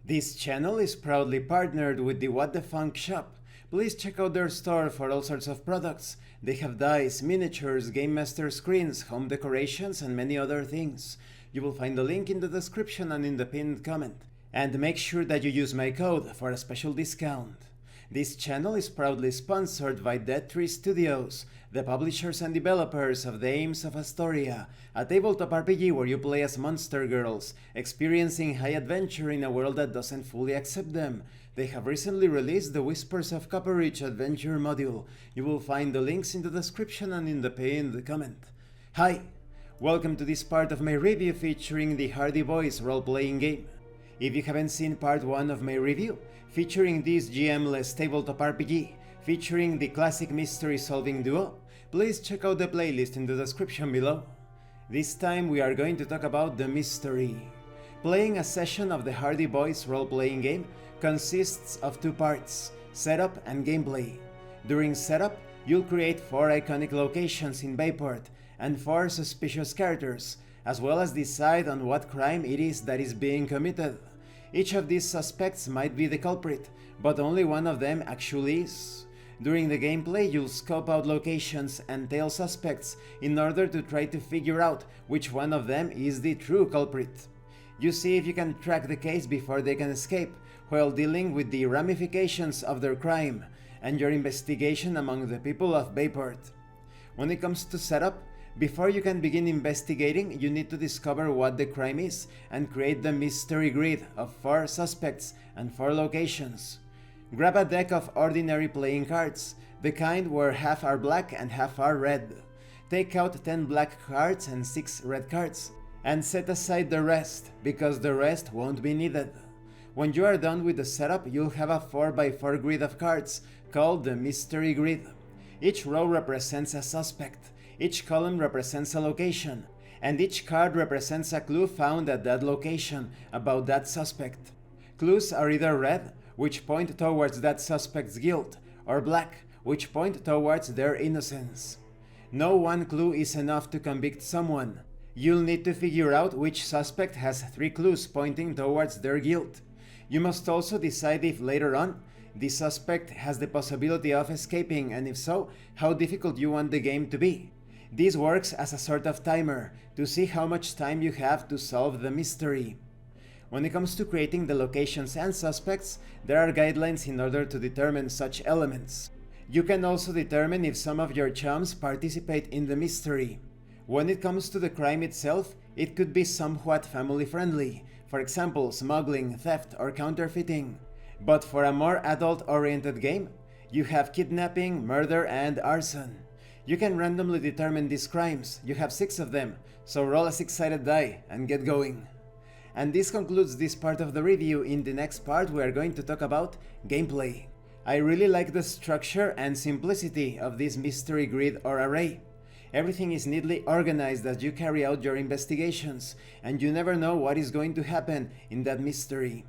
This channel is proudly partnered with the What the Funk shop. Please check out their store for all sorts of products. They have dice, miniatures, Game Master screens, home decorations, and many other things. You will find the link in the description and in the pinned comment. And make sure that you use my code for a special discount. This channel is proudly sponsored by Dead Tree Studios, the publishers and developers of Dames of Asstoria, a tabletop RPG where you play as monster girls, experiencing high adventure in a world that doesn't fully accept them. They have recently released the Whispers of Copperridge adventure module. You will find the links in the description and in the pinned comment. Hi! Welcome to this part of my review featuring the Hardy Boys role-playing game. If you haven't seen part 1 of my review, featuring this GMless tabletop RPG, featuring the classic mystery solving duo, please check out the playlist in the description below. This time we are going to talk about the mystery. Playing a session of the Hardy Boys role-playing game consists of 2 parts, setup and gameplay. During setup, you'll create 4 iconic locations in Bayport and 4 suspicious characters, as well as decide on what crime it is that is being committed. Each of these suspects might be the culprit, but only one of them actually is. During the gameplay, you'll scope out locations and tail suspects in order to try to figure out which one of them is the true culprit. You see if you can track the case before they can escape, while dealing with the ramifications of their crime and your investigation among the people of Bayport. When it comes to setup, before you can begin investigating, you need to discover what the crime is and create the mystery grid of 4 suspects and 4 locations. Grab a deck of ordinary playing cards, the kind where half are black and half are red. Take out 10 black cards and 6 red cards, and set aside the rest, because the rest won't be needed. When you are done with the setup, you'll have a 4x4 grid of cards called the mystery grid. Each row represents a suspect. Each column represents a location, and each card represents a clue found at that location about that suspect. Clues are either red, which point towards that suspect's guilt, or black, which point towards their innocence. No one clue is enough to convict someone. You'll need to figure out which suspect has 3 clues pointing towards their guilt. You must also decide if later on, the suspect has the possibility of escaping, and if so, how difficult you want the game to be. This works as a sort of timer to see how much time you have to solve the mystery. When it comes to creating the locations and suspects, there are guidelines in order to determine such elements. You can also determine if some of your chums participate in the mystery. When it comes to the crime itself, it could be somewhat family-friendly, for example, smuggling, theft, or counterfeiting. But for a more adult-oriented game, you have kidnapping, murder, and arson. You can randomly determine these crimes. You have 6 of them, so roll a 6-sided die and get going. And this concludes this part of the review. In the next part we are going to talk about gameplay. I really like the structure and simplicity of this mystery grid or array. Everything is neatly organized as you carry out your investigations, and you never know what is going to happen in that mystery.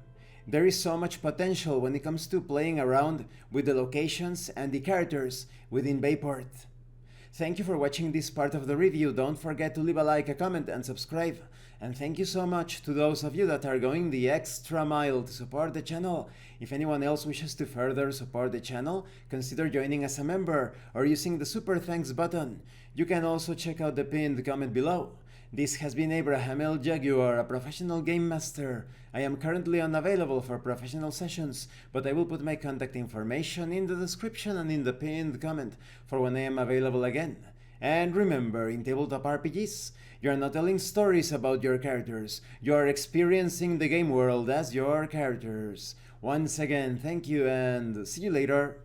There is so much potential when it comes to playing around with the locations and the characters within Bayport. Thank you for watching this part of the review. Don't forget to leave a like, a comment, and subscribe. And thank you so much to those of you that are going the extra mile to support the channel. If anyone else wishes to further support the channel, consider joining as a member or using the super thanks button. You can also check out the pinned comment below. This has been Abraham L. Jaguar, a professional game master. I am currently unavailable for professional sessions, but I will put my contact information in the description and in the pinned comment for when I am available again. And remember, in tabletop RPGs, you are not telling stories about your characters, you are experiencing the game world as your characters. Once again, thank you and see you later.